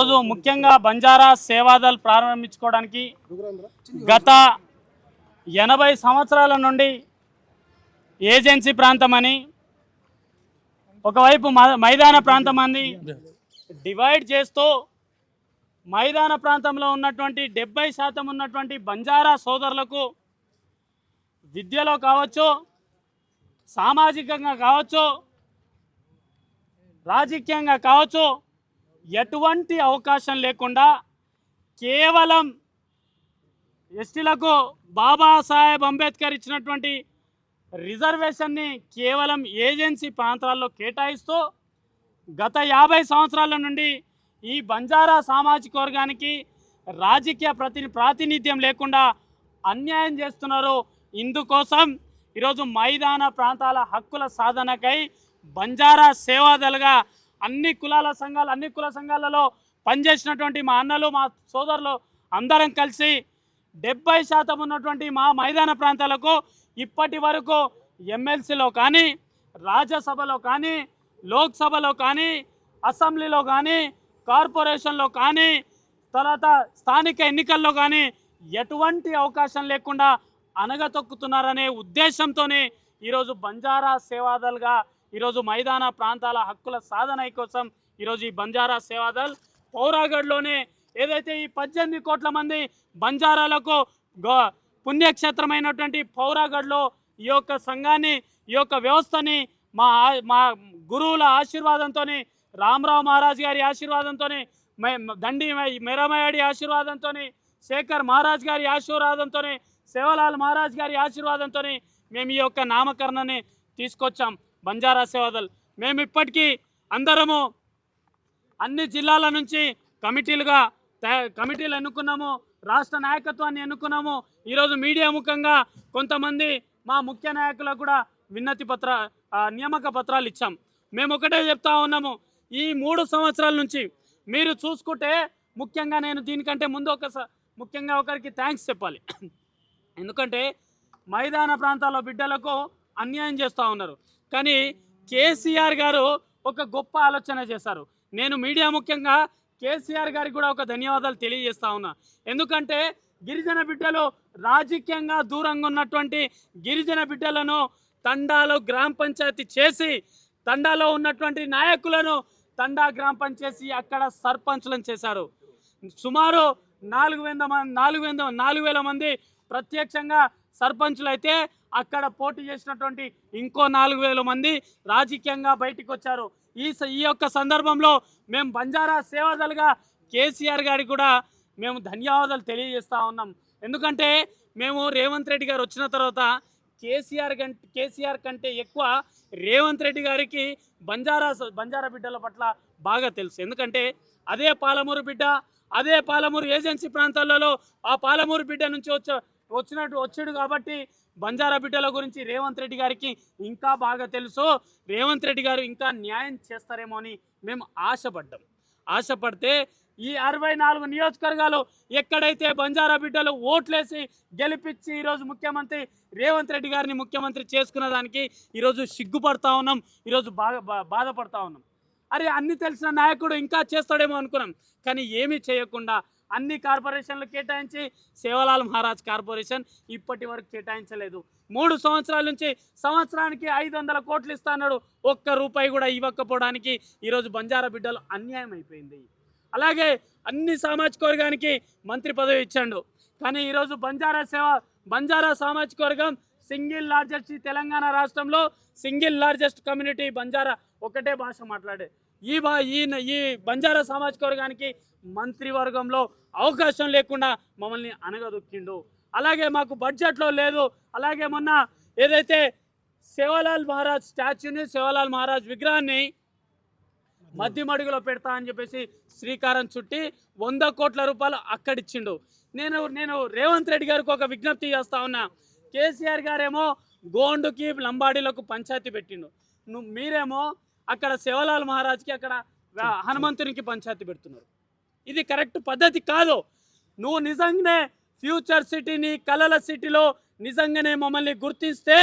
ఈరోజు ముఖ్యంగా బంజారా సేవాదల్ ప్రారంభించుకోవడానికి గత 80 సంవత్సరాల నుండి ఏజెన్సీ ప్రాంతమని ఒకవైపు మైదాన ప్రాంతం అని డివైడ్ చేస్తూ మైదాన ప్రాంతంలో ఉన్నటువంటి 70% ఉన్నటువంటి బంజారా సోదరులకు విద్యలో కావచ్చు, సామాజికంగా కావచ్చు, రాజకీయంగా కావచ్చు ఎటువంటి అవకాశం లేకుండా కేవలం ఎస్టీలకు బాబాసాహెబ్ అంబేద్కర్ ఇచ్చినటువంటి రిజర్వేషన్ని కేవలం ఏజెన్సీ ప్రాంతాల్లో కేటాయిస్తూ గత 50 సంవత్సరాల నుండి ఈ బంజారా సామాజిక వర్గానికి రాజకీయ ప్రాతినిధ్యం లేకుండా అన్యాయం చేస్తున్నారు. ఇందుకోసం ఈరోజు మైదాన ప్రాంతాల హక్కుల సాధనకై బంజారా సేవాదల్గా అన్ని కుల సంఘాలలో పనిచేసినటువంటి మా అన్నలు, మా సోదరులు అందరం కలిసి 70% ఉన్నటువంటి మా మైదాన ప్రాంతాలకు ఇప్పటి వరకు ఎమ్మెల్సీలో కానీ, రాజ్యసభలో కానీ, లోక్సభలో కానీ, అసెంబ్లీలో కానీ, కార్పొరేషన్లో కానీ, తర్వాత స్థానిక ఎన్నికల్లో కానీ ఎటువంటి అవకాశం లేకుండా అనగతొక్కుతున్నారనే ఉద్దేశంతోనే ఈరోజు బంజారా సేవాదల్గా ఈరోజు మైదాన ప్రాంతాల హక్కుల సాధన కోసం ఈరోజు ఈ బంజారా సేవాదల్ పౌరాగఢ్లోనే ఏదైతే ఈ 18 కోట్ల మంది బంజారాలకు పుణ్యక్షేత్రమైనటువంటి పౌరాగఢ్లో ఈ యొక్క సంఘాన్ని, ఈ యొక్క వ్యవస్థని మా గురువుల ఆశీర్వాదంతో, రామరావు మహారాజ్ గారి ఆశీర్వాదంతో, దండి మెరమయాడి ఆశీర్వాదంతో, శేఖర్ మహారాజ్ గారి ఆశీర్వాదంతో, సేవలాల్ మహారాజ్ గారి ఆశీర్వాదంతో మేము ఈ యొక్క నామకరణని తీసుకొచ్చాం బంజారా సేవాదల్. మేము ఇప్పటికీ అందరము అన్ని జిల్లాల నుంచి కమిటీలు ఎన్నుకున్నాము, రాష్ట్ర నాయకత్వాన్ని ఎన్నుకున్నాము. ఈరోజు మీడియా ముఖంగా కొంతమంది మా ముఖ్య నాయకులకు కూడా నియామక పత్రాలు ఇచ్చాం. మేము ఒకటే చెప్తా ఉన్నాము, ఈ 3 సంవత్సరాల నుంచి మీరు చూసుకుంటే ముఖ్యంగా నేను దీనికంటే ముందు ముఖ్యంగా ఒకరికి థ్యాంక్స్ చెప్పాలి. ఎందుకంటే మైదాన ప్రాంతాల బిడ్డలకు అన్యాయం చేస్తూ ఉన్నారు. కానీ కేసీఆర్ గారు ఒక గొప్ప ఆలోచన చేశారు. నేను మీడియా ముఖ్యంగా కేసీఆర్ గారికి కూడా ఒక ధన్యవాదాలు తెలియజేస్తా ఉన్నా. ఎందుకంటే గిరిజన బిడ్డలు రాజకీయంగా దూరంగా ఉన్నటువంటి గిరిజన బిడ్డలను తండాలో గ్రామ పంచాయతీ చేసి, తండాలో ఉన్నటువంటి నాయకులను తండా గ్రామ పంచాయతీ అక్కడ సర్పంచ్లను చేశారు. సుమారు 4,000 మంది ప్రత్యక్షంగా సర్పంచులు అయితే అక్కడ పోటీ చేసినటువంటి ఇంకో 4,000 మంది రాజకీయంగా బయటికి వచ్చారు. ఈ యొక్క సందర్భంలో మేము బంజారా సేవాదల్గా కేసీఆర్ గారికి కూడా మేము ధన్యవాదాలు తెలియజేస్తూ ఉన్నాం. ఎందుకంటే మేము రేవంత్ రెడ్డి గారు వచ్చిన తర్వాత కేసీఆర్ కంటే ఎక్కువ రేవంత్ రెడ్డి గారికి బంజారా బిడ్డల పట్ల బాగా తెలుసు. ఎందుకంటే అదే పాలమూరు ఏజెన్సీ ప్రాంతాలలో ఆ పాలమూరు బిడ్డ నుంచి వచ్చాడు కాబట్టి బంజారా బిడ్డల గురించి రేవంత్ రెడ్డి గారికి ఇంకా బాగా తెలుసు. రేవంత్ రెడ్డి గారు ఇంకా న్యాయం చేస్తారేమో అని మేము ఆశపడితే ఈ 64 నియోజకవర్గాలు ఎక్కడైతే బంజారా బిడ్డలు ఓట్లేసి గెలిపించి ఈరోజు ముఖ్యమంత్రి రేవంత్ రెడ్డి గారిని ముఖ్యమంత్రి చేసుకున్న దానికి ఈరోజు సిగ్గుపడతా ఉన్నాం, ఈరోజు బాధపడతా ఉన్నాం. అరే అన్ని తెలిసిన నాయకుడు ఇంకా చేస్తాడేమో అనుకున్నాం. కానీ ఏమీ చేయకుండా అన్ని కార్పొరేషన్లు కేటాయించి సేవలాల్ మహారాజ్ కార్పొరేషన్ ఇప్పటి వరకు కేటాయించలేదు. 3 సంవత్సరాల నుంచి సంవత్సరానికి 500 కోట్లు ఇస్తాడు, ఒక్క రూపాయి కూడా ఇవ్వకపోవడానికి ఈరోజు బంజారా బిడ్డలు అన్యాయం అయిపోయింది. అలాగే అన్ని సామాజిక వర్గానికి మంత్రి పదవి ఇచ్చాడు. కానీ ఈరోజు బంజారా సామాజిక వర్గం సింగిల్ లార్జెస్ట్, తెలంగాణ రాష్ట్రంలో సింగిల్ లార్జెస్ట్ కమ్యూనిటీ బంజారా, ఒకటే భాష మాట్లాడే ఈ బంజారా సామాజిక వర్గానికి మంత్రివర్గంలో అవకాశం లేకుండా మమ్మల్ని అనగదొక్కిండు. అలాగే మాకు బడ్జెట్లో లేదు. అలాగే మొన్న ఏదైతే సేవలాల్ మహారాజ్ స్టాచ్యూని, సేవలాల్ మహారాజ్ విగ్రహాన్ని మధ్యమడుగులో పెడతా అని చెప్పేసి శ్రీకారం చుట్టి 100 కోట్ల రూపాయలు అక్కడిచ్చిండు. నేను రేవంత్ రెడ్డి గారికి ఒక విజ్ఞప్తి చేస్తా ఉన్నా. కేసీఆర్ గారేమో గోండుకి లంబాడీలకు పంచాయతీ పెట్టిండు, మీరేమో అక్కడ సేవలాల్ మహారాజ్కి అక్కడ హనుమంతునికి పంచాయతీ పెడుతున్నారు. ఇది కరెక్ట్ పద్ధతి కాదు. నువ్వు నిజంగానే ఫ్యూచర్ సిటీని, కలల సిటీలో నిజంగానే మమ్మల్ని గుర్తిస్తే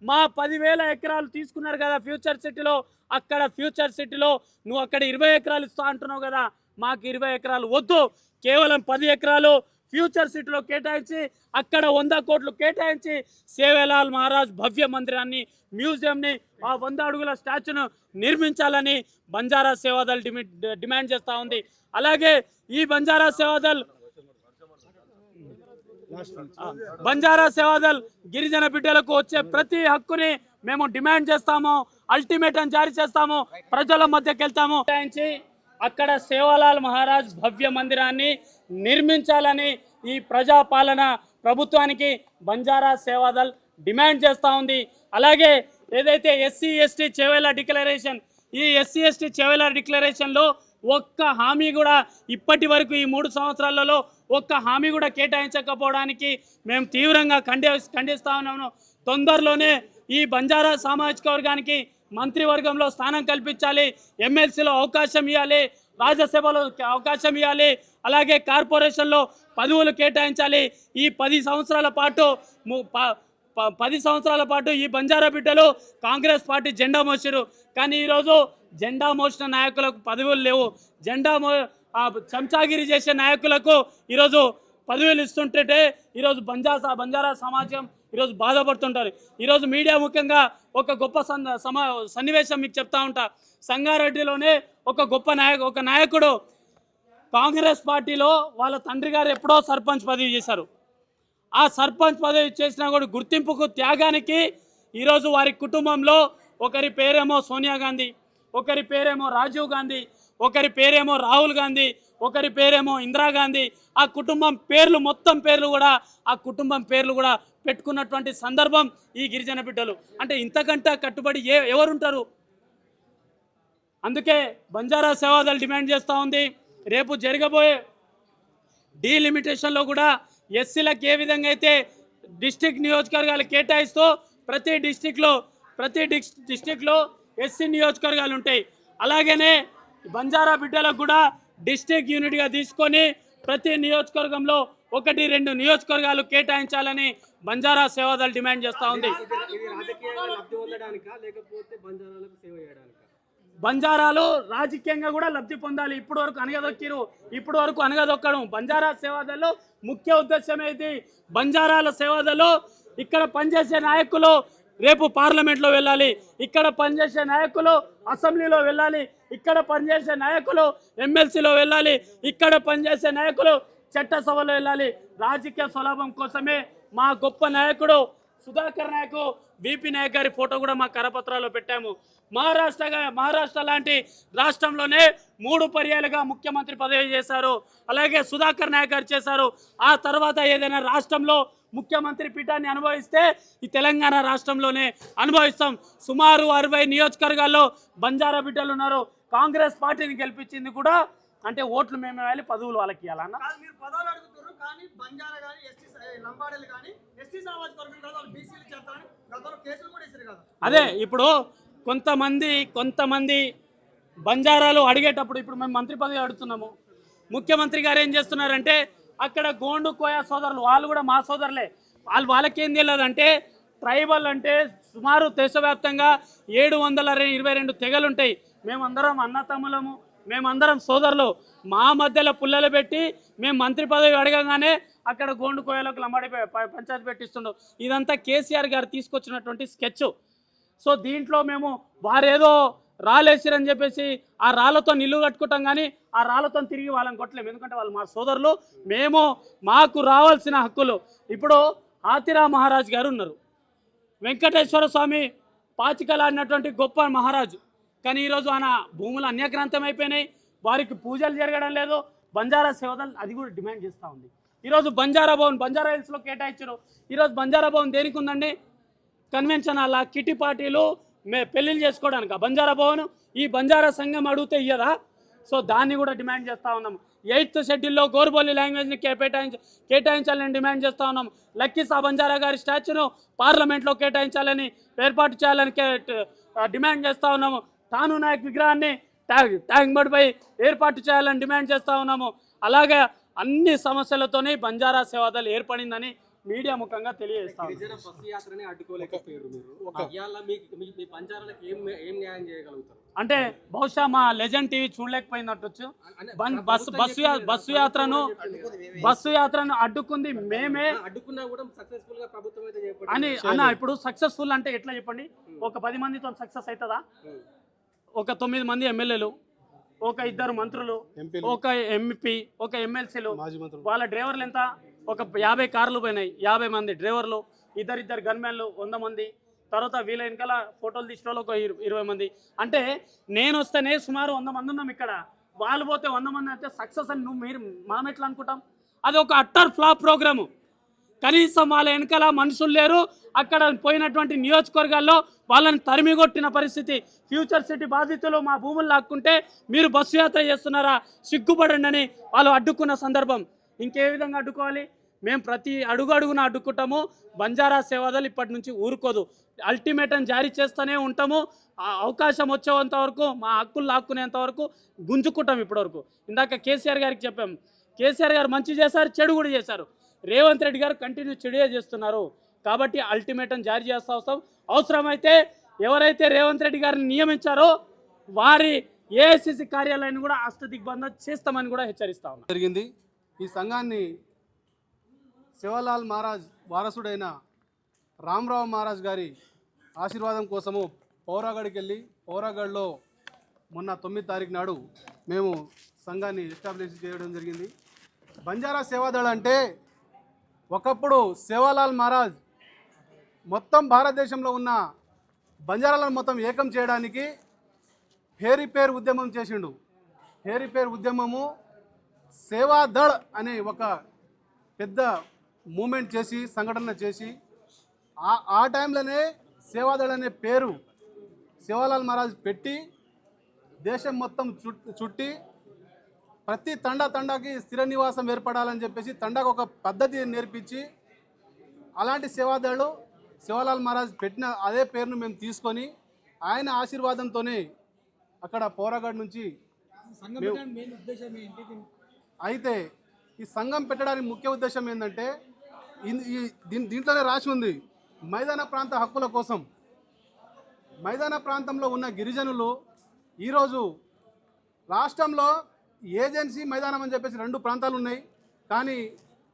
మా 10,000 ఎకరాలు తీసుకున్నారు కదా ఫ్యూచర్ సిటీలో, అక్కడ ఫ్యూచర్ సిటీలో నువ్వు అక్కడ 20 ఎకరాలు ఇస్తా అంటున్నావు కదా, మాకు 20 ఎకరాలు వద్దు, కేవలం 10 ఎకరాలు ఫ్యూచర్ సిటీలో కేటాయించి అక్కడ 100 కోట్లు కేటాయించి సేవేలాల్ మహారాజ్ భవ్య మందిరాన్ని, మ్యూజియంని, ఆ 100 అడుగుల స్టాచ్యూను నిర్మించాలని బంజారా సేవాదల్ డిమాండ్ చేస్తూ ఉంది. అలాగే ఈ బంజారా సేవాదల్ గిరిజన బిడ్డలకు వచ్చే ప్రతి హక్కుని మేము డిమాండ్ చేస్తాము, అల్టిమేటం జారీ చేస్తాము, ప్రజల మధ్యకి వెళ్తాము. అక్కడ సేవాలాల్ మహారాజ్ భవ్య మందిరాన్ని నిర్మించాలని ఈ ప్రజాపాలన ప్రభుత్వానికి బంజారా సేవాదల్ డిమాండ్ చేస్తూ ఉంది. అలాగే ఏదైతే ఎస్సీ ఎస్టీ చెవేలా డిక్లరేషన్, ఈ ఎస్సీ ఎస్టీ చెవేలా డిక్లరేషన్లో ఒక్క హామీ కూడా ఇప్పటి వరకు ఈ 3 సంవత్సరాలలో ఒక్క హామీ కూడా కేటాయించకపోవడానికి మేము తీవ్రంగా ఖండిస్తా ఉన్నాము. తొందరలోనే ఈ బంజారా సామాజిక వర్గానికి మంత్రివర్గంలో స్థానం కల్పించాలి, ఎమ్మెల్సీలో అవకాశం ఇవ్వాలి, రాజ్యసభలో అవకాశం ఇవ్వాలి, అలాగే కార్పొరేషన్లో పదవులు కేటాయించాలి. ఈ 10 సంవత్సరాల పాటు ఈ బంజారా బిడ్డలు కాంగ్రెస్ పార్టీ జెండా మోసారు. కానీ ఈరోజు జెండా మోసిన నాయకులకు పదవులు లేవు, చెంచాగిరి చేసే నాయకులకు ఈరోజు పదవులు ఇస్తుంటే ఈరోజు బంజారా సమాజం ఈరోజు బాధపడుతుంటారు. ఈరోజు మీడియా ముఖ్యంగా ఒక గొప్ప సన్నివేశం మీకు చెప్తా ఉంటా. సంగారెడ్డిలోనే ఒక నాయకుడు కాంగ్రెస్ పార్టీలో వాళ్ళ తండ్రి గారు ఎప్పుడో సర్పంచ్ పదవి చేశారు. ఆ సర్పంచ్ పదవి చేసినా కూడా గుర్తింపుకు త్యాగానికి ఈరోజు వారి కుటుంబంలో ఒకరి పేరేమో సోనియా గాంధీ, ఒకరి పేరేమో రాజీవ్ గాంధీ, ఒకరి పేరేమో రాహుల్ గాంధీ, ఒకరి పేరేమో ఇందిరాగాంధీ. ఆ కుటుంబం పేర్లు మొత్తం పేర్లు కూడా పెట్టుకున్నటువంటి సందర్భం ఈ గిరిజన బిడ్డలు. అంటే ఇంతకంటే కట్టుబడి ఎవరుంటారు? అందుకే బంజారా సేవాదల్ డిమాండ్ చేస్తూ ఉంది, రేపు జరగబోయే డీలిమిటేషన్లో కూడా ఎస్సీలకు ఏ విధంగా అయితే డిస్ట్రిక్ట్ నియోజకవర్గాలు కేటాయిస్తూ ప్రతి డిస్ట్రిక్ట్లో ఎస్సీ నియోజకవర్గాలు ఉంటాయి. అలాగనే బంజారా బిడ్డలకు కూడా డిస్ట్రిక్ట్ యూనిట్గా తీసుకొని ప్రతి నియోజకవర్గంలో 1-2 నియోజకవర్గాలు కేటాయించాలని బంజారా సేవాదల్ డిమాండ్ చేస్తూ ఉంది. బంజారాలు రాజకీయంగా కూడా లబ్ధి పొందాలి. ఇప్పుడు వరకు అనగదొక్కడం బంజారా సేవాదల్లో ముఖ్య ఉద్దేశం ఏంటి? బంజారాల సేవాదల్లో ఇక్కడ పనిచేసే నాయకులు రేపు పార్లమెంట్లో వెళ్ళాలి, ఇక్కడ పనిచేసే నాయకులు అసెంబ్లీలో వెళ్ళాలి, ఇక్కడ పనిచేసే నాయకులు ఎమ్మెల్సీలో వెళ్ళాలి, ఇక్కడ పనిచేసే నాయకులు చట్టసభలో వెళ్ళాలి. రాజకీయ స్వలాభం కోసమే మా గొప్ప నాయకుడు సుధాకర్ నాయక్, విపి నాయక్ గారి ఫోటో కూడా మా కరపత్రాల్లో పెట్టాము. మహారాష్ట్ర లాంటి రాష్ట్రంలోనే 3 పర్యాలుగా ముఖ్యమంత్రి పదవి చేశారు. అలాగే సుధాకర్ నాయక్ గారు చేశారు. ఆ తర్వాత ఏదైనా రాష్ట్రంలో ముఖ్యమంత్రి పీఠాన్ని అనుభవిస్తే ఈ తెలంగాణ రాష్ట్రంలోనే అనుభవిస్తాం. సుమారు 60 నియోజకవర్గాల్లో బంజారా బిడ్డలు ఉన్నారు. కాంగ్రెస్ పార్టీని గెలిపించింది కూడా అంటే ఓట్లు మేము వేయాలి, పదవులు వాళ్ళకి ఇవ్వాలన్న. అదే ఇప్పుడు కొంతమంది బంజారాలు అడిగేటప్పుడు, ఇప్పుడు మేము మంత్రి పదవి అడుగుతున్నాము, ముఖ్యమంత్రి గారు ఏం చేస్తున్నారంటే అక్కడ గోండు కోయా సోదరులు, వాళ్ళు కూడా మా సోదరులే, వాళ్ళకేం తెలియదంటే ట్రైబల్ అంటే సుమారు దేశవ్యాప్తంగా 722 తెగలు ఉంటాయి. మేమందరం అన్నతమ్ములము, మేమందరం సోదరులు. మా మధ్యలో పుల్లలు పెట్టి మేము మంత్రి పదవి అడగగానే అక్కడ గోండు కోయలకు లంబాడి పంచాయతీ పెట్టిస్తుండవు. ఇదంతా కేసీఆర్ గారు తీసుకొచ్చినటువంటి స్కెచ్. సో దీంట్లో మేము వారేదో రాలేసిరని చెప్పేసి ఆ రాళ్ళతో నిల్లు కట్టుకుంటాం, కానీ ఆ రాళ్ళతో తిరిగి వాళ్ళని కొట్టలేము. ఎందుకంటే వాళ్ళు మా సోదరులు, మాకు రావాల్సిన హక్కులు. ఇప్పుడు ఆతిరా మహారాజ్ గారు ఉన్నారు, వెంకటేశ్వర స్వామి పాచికలాడినటువంటి గొప్ప మహారాజు. కానీ ఈరోజు ఆయన భూములు అన్యగ్రంథం అయిపోయినాయి, వారికి పూజలు జరగడం లేదు. బంజారా సేవదల్ అది కూడా డిమాండ్ చేస్తూ ఉంది. ఈరోజు బంజారా భవన్ బంజారా హిల్స్లో కేటాయించారు. ఈరోజు బంజారా భవన్ దేనికి ఉందండి? కన్వెన్షన్ హాల్, కిట్టి పార్టీలు పెళ్ళిళ్ళు చేసుకోవడానికి బంజారా భవన్. ఈ బంజారా సంఘం అడిగితే ఇయ్యదా? సో దాన్ని కూడా డిమాండ్ చేస్తూ ఉన్నాము. 8th షెడ్యూల్లో గోర్బోలి లాంగ్వేజ్ని కేటాయించాలని డిమాండ్ చేస్తూ ఉన్నాము. లక్కీసా బంజారా గారి స్టాచ్యూను పార్లమెంట్లో కేటాయించాలని, ఏర్పాటు చేయాలని డిమాండ్ చేస్తూ ఉన్నాము. తాను నాయక్ విగ్రహాన్ని ట్యాంక్ బండ్పై ఏర్పాటు చేయాలని డిమాండ్ చేస్తూ ఉన్నాము. అలాగే అన్ని సమస్యలతోనే బంజారా సేవాదల్ ఏర్పడిందని మీడియా ముఖంగా తెలియజేస్తాం. అడ్డుకోలేకపోయారు మీరు. బంజారాలకు ఏం న్యాయం చేయగలుగుతారు? అంటే బహుశా మా లెజెండ్ టీవీ చూడలేకపోయిందట్టొచ్చు. బస్సు యాత్రను అడ్డుకుంది మేమే అని అన్న. ఇప్పుడు సక్సెస్ఫుల్ అంటే ఎట్లా చెప్పండి? ఒక 10 మందితో సక్సెస్ అవుతుందా? ఒక 9 మంది ఎమ్మెల్యేలు, ఒక 2 మంత్రులు, ఒక ఎంపీ, ఒక ఎమ్మెల్సీలు, వాళ్ళ డ్రైవర్లు ఎంత? ఒక 50 కార్లు పోయినాయి, 50 మంది డ్రైవర్లు, ఇద్దరు గన్మెన్లు 100 మంది, తర్వాత వీళ్ళ వెనకాల ఫోటోలు తీసిన వాళ్ళు ఒక 20 మంది. అంటే నేను వస్తేనే సుమారు 100 మంది ఉన్నాం ఇక్కడ. వాళ్ళు పోతే 100 మంది అంటే సక్సెస్ అని మనం ఎట్లా అనుకుంటాం? అది ఒక అట్టర్ ఫ్లాప్ ప్రోగ్రాము. కనీసం వాళ్ళ వెనకాల మనుషులు లేరు. అక్కడ పోయినటువంటి నియోజకవర్గాల్లో వాళ్ళని తరిమిగొట్టిన పరిస్థితి. ఫ్యూచర్ సిటీ బాధితులు మా భూములు లాక్కుంటే మీరు బస్సు యాత్ర చేస్తున్నారా, సిగ్గుపడండి అని వాళ్ళు అడ్డుకున్న సందర్భం. ఇంకే విధంగా అడ్డుకోవాలి? మేము ప్రతి అడుగున అడ్డుకుంటాము. బంజారా సేవాదలు ఇప్పటి నుంచి ఊరుకోదు. అల్టిమేటం జారీ చేస్తూనే ఉంటాము. ఆ అవకాశం వచ్చేంత వరకు, మా హక్కులు లాక్కునేంత వరకు గుంజుకుంటాం. ఇప్పటివరకు ఇందాక కేసీఆర్ గారికి చెప్పాం. కేసీఆర్ గారు మంచి చేశారు, చెడు కూడా చేశారు. రేవంత్ రెడ్డి గారు కంటిన్యూ చెడుగా చేస్తున్నారు. కాబట్టి అల్టిమేటం జారీ చేస్తూ వస్తాం. అవసరమైతే ఎవరైతే రేవంత్ రెడ్డి గారిని నియమించారో వారి ఏఐసిసి కార్యాలయాన్ని కూడా అష్టదిగ్బంధం చేస్తామని కూడా హెచ్చరిస్తా ఉన్నాం. జరిగింది. ఈ సంఘాన్ని శివలాల్ మహారాజ్ వారసుడైన రామరావు మహారాజ్ గారి ఆశీర్వాదం కోసము పౌరాగఢ్కి వెళ్ళి, పౌరాగఢ్లో మొన్న 9వ తారీఖు నాడు మేము సంఘాన్ని ఎస్టాబ్లిష్ చేయడం జరిగింది. బంజారా సేవాదళ అంటే ఒకప్పుడు శివలాల్ మహారాజ్ మొత్తం భారతదేశంలో ఉన్న బంజారాలను మొత్తం ఏకం చేయడానికి హేరీపేర్ ఉద్యమం చేసిండు. హేరీపేర్ ఉద్యమము సేవాదళ్ అనే ఒక పెద్ద మూమెంట్ చేసి, సంఘటన చేసి, ఆ టైంలోనే సేవాదళ్ అనే పేరు శివలాల్ మహారాజ్ పెట్టి దేశం మొత్తం చుట్టి ప్రతి తండాకి స్థిర నివాసం ఏర్పడాలని చెప్పేసి తండాకు ఒక పద్ధతి నేర్పించి, అలాంటి సేవాదళ్ శివలాల్ మహారాజ్ పెట్టిన అదే పేరును మేము తీసుకొని ఆయన ఆశీర్వాదంతోనే అక్కడ పౌరాగఢ్ నుంచి అయితే ఈ సంఘం పెట్టడానికి ముఖ్య ఉద్దేశం ఏంటంటే దీంట్లోనే రాసి ఉంది, మైదాన ప్రాంత హక్కుల కోసం. మైదాన ప్రాంతంలో ఉన్న గిరిజనులు ఈరోజు రాష్ట్రంలో ఏజెన్సీ, మైదానం అని చెప్పేసి 2 ప్రాంతాలు ఉన్నాయి. కానీ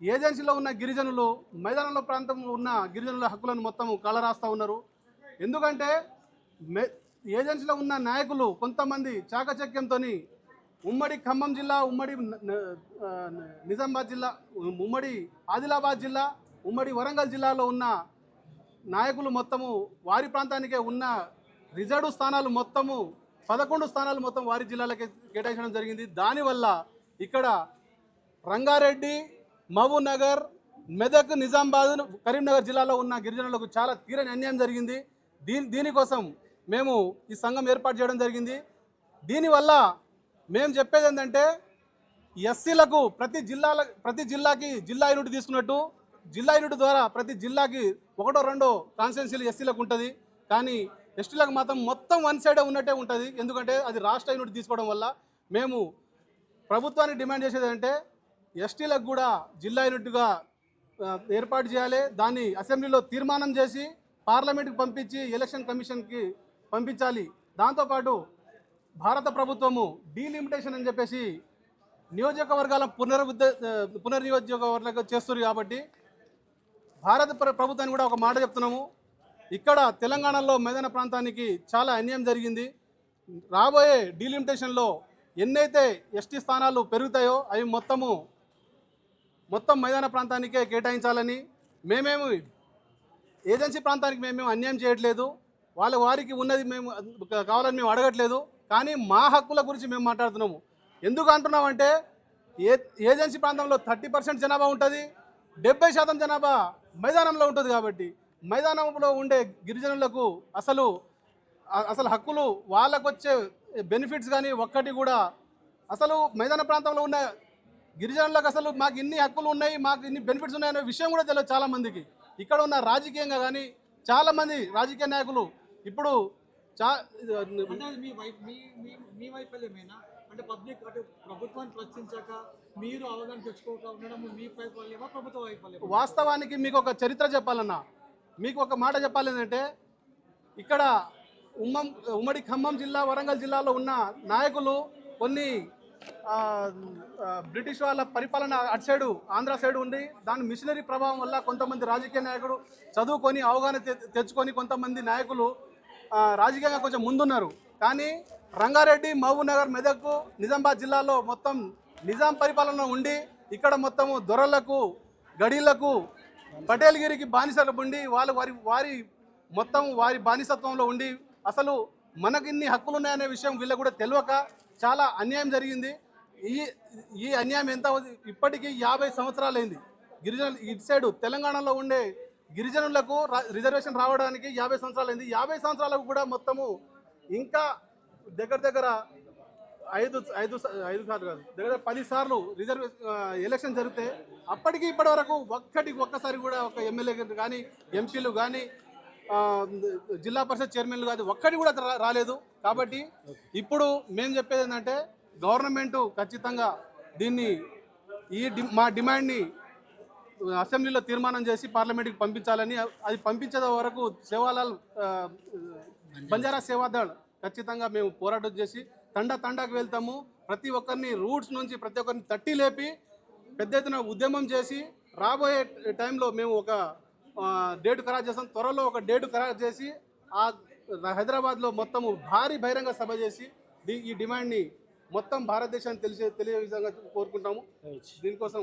ఏజెన్సీలో ఉన్న గిరిజనులు మైదానంలో ప్రాంతంలో ఉన్న గిరిజనుల హక్కులను మొత్తం కాలరాస్తూ ఉన్నారు. ఎందుకంటే ఏజెన్సీలో ఉన్న నాయకులు కొంతమంది చాకచక్యంతో ఉమ్మడి ఖమ్మం జిల్లా, ఉమ్మడి నిజామాబాద్ జిల్లా, ఉమ్మడి ఆదిలాబాద్ జిల్లా, ఉమ్మడి వరంగల్ జిల్లాలో ఉన్న నాయకులు మొత్తము వారి ప్రాంతానికే ఉన్న రిజర్వ్ స్థానాలు మొత్తము 11 స్థానాలు మొత్తం వారి జిల్లాలకే కేటాయించడం జరిగింది. దానివల్ల ఇక్కడ రంగారెడ్డి, మహబూబ్ నగర్, మెదక్, నిజామాబాద్, కరీంనగర్ జిల్లాలో ఉన్న గిరిజనులకు చాలా తీరని అన్యాయం జరిగింది. దీనికోసం మేము ఈ సంఘం ఏర్పాటు చేయడం జరిగింది. దీనివల్ల మేము చెప్పేది ఏంటంటే, ఎస్సీలకు ప్రతి జిల్లాకి జిల్లా యూనిట్ తీసుకున్నట్టు, జిల్లా యూనిట్ ద్వారా ప్రతి జిల్లాకి 1-2 కాన్స్టిట్యున్సీలు ఎస్సీలకు ఉంటుంది. కానీ ఎస్టీలకు మాత్రం మొత్తం 1 సైడే ఉన్నట్టే ఉంటుంది. ఎందుకంటే అది రాష్ట్ర యూనిట్ తీసుకోవడం వల్ల. మేము ప్రభుత్వానికి డిమాండ్ చేసేది అంటే ఎస్టీలకు కూడా జిల్లా యూనిట్గా ఏర్పాటు చేయాలి. దాన్ని అసెంబ్లీలో తీర్మానం చేసి పార్లమెంట్కి పంపించి ఎలక్షన్ కమిషన్కి పంపించాలి. దాంతోపాటు భారత ప్రభుత్వము డీలిమిటేషన్ అని చెప్పేసి నియోజకవర్గాల పునర్నియోజకవర్గాలు చేస్తున్నారు. కాబట్టి భారత ప్రభుత్వాన్ని కూడా ఒక మాట చెప్తున్నాము, ఇక్కడ తెలంగాణలో మైదాన ప్రాంతానికి చాలా అన్యాయం జరిగింది. రాబోయే డీలిమిటేషన్లో ఎన్నైతే ఎస్టీ స్థానాలు పెరుగుతాయో అవి మొత్తం మైదాన ప్రాంతానికే కేటాయించాలని. మేమేమి ఏజెన్సీ ప్రాంతానికి మేము అన్యాయం చేయట్లేదు, వారికి ఉన్నది మేము కావాలని మేము అడగట్లేదు. కానీ మా హక్కుల గురించి మేము మాట్లాడుతున్నాము. ఎందుకు అంటున్నామంటే ఏజెన్సీ ప్రాంతంలో 30% జనాభా ఉంటుంది, 70% జనాభా మైదానంలో ఉంటుంది. కాబట్టి మైదానంలో ఉండే గిరిజనులకు అసలు హక్కులు, వాళ్ళకు వచ్చే బెనిఫిట్స్ కానీ ఒక్కటి కూడా అసలు మైదాన ప్రాంతంలో ఉన్న గిరిజనులకు అసలు మాకు ఇన్ని హక్కులు ఉన్నాయి, మాకు ఇన్ని బెనిఫిట్స్ ఉన్నాయనే విషయం కూడా తెలియదు చాలామందికి. ఇక్కడ ఉన్న రాజకీయంగా కానీ చాలామంది రాజకీయ నాయకులు ఇప్పుడు మీ వైఫల్యమేనా అంటే పబ్లిక్ అంటే ప్రభుత్వాన్ని ప్రశ్నించాక మీరు అవగాహన తెచ్చుకోక ఉండడం మీ వైఫల్యమా, ప్రభుత్వ వైఫల్యమా? వాస్తవానికి మీకు ఒక చరిత్ర చెప్పాలన్నా, మీకు ఒక మాట చెప్పాలి ఏంటంటే, ఇక్కడ ఉమ్మడి ఖమ్మం జిల్లా వరంగల్ జిల్లాలో ఉన్న నాయకులు కొన్ని బ్రిటిష్ వాళ్ళ పరిపాలన అటు సైడు ఆంధ్ర సైడు ఉండి దాని మిషనరీ ప్రభావం వల్ల కొంతమంది రాజకీయ నాయకులు చదువుకొని అవగాహన తెచ్చుకొని కొంతమంది నాయకులు రాజకీయంగా కొంచెం ముందున్నారు. కానీ రంగారెడ్డి, మహబూబ్ నగర్, మెదక్, నిజామాబాద్ జిల్లాలో మొత్తం నిజాం పరిపాలన ఉండి ఇక్కడ మొత్తము దొరలకు, గడీలకు, పటేల్గిరికి బానిసలు ఉండి వాళ్ళు వారి మొత్తం వారి బానిసత్వంలో ఉండి అసలు మనకిన్ని హక్కులు ఉన్నాయనే విషయం వీళ్ళకు కూడా తెలియక చాలా అన్యాయం జరిగింది. ఈ అన్యాయం ఎంత ఇప్పటికీ 50 సంవత్సరాలైంది. గిరిజనులు ఇటు సైడు తెలంగాణలో ఉండే గిరిజనులకు రిజర్వేషన్ రావడానికి 50 సంవత్సరాలైంది. 50 సంవత్సరాలకు కూడా మొత్తము ఇంకా దగ్గర 5 కాదు దగ్గర 10 సార్లు ఎలక్షన్ జరిగితే అప్పటికి ఇప్పటి వరకు ఒక్కసారి కూడా ఒక ఎమ్మెల్యే కానీ ఎంపీలు కానీ జిల్లా పరిషత్ చైర్మన్లు కాదు ఒక్కటి కూడా రాలేదు. కాబట్టి ఇప్పుడు మేము చెప్పేది ఏంటంటే గవర్నమెంట్ ఖచ్చితంగా దీన్ని మా డిమాండ్ని అసెంబ్లీలో తీర్మానం చేసి పార్లమెంట్కి పంపించాలని, అది పంపించే వరకు సేవాలాల్ బంజారా సేవాదళ్ ఖచ్చితంగా మేము పోరాటం చేసి తండాకు వెళ్తాము. ప్రతి ఒక్కరిని రూట్స్ నుంచి ప్రతి ఒక్కరిని తట్టి లేపి పెద్ద ఎత్తున ఉద్యమం చేసి రాబోయే టైంలో మేము ఒక డేట్ ఖరారు చేస్తాం. త్వరలో ఒక డేట్ ఖరారు చేసి హైదరాబాద్లో మొత్తము భారీ బహిరంగ సభ చేసి ఈ డిమాండ్ని మొత్తం భారతదేశాన్ని తెలియ విధంగా కోరుకుంటాము. దీనికోసం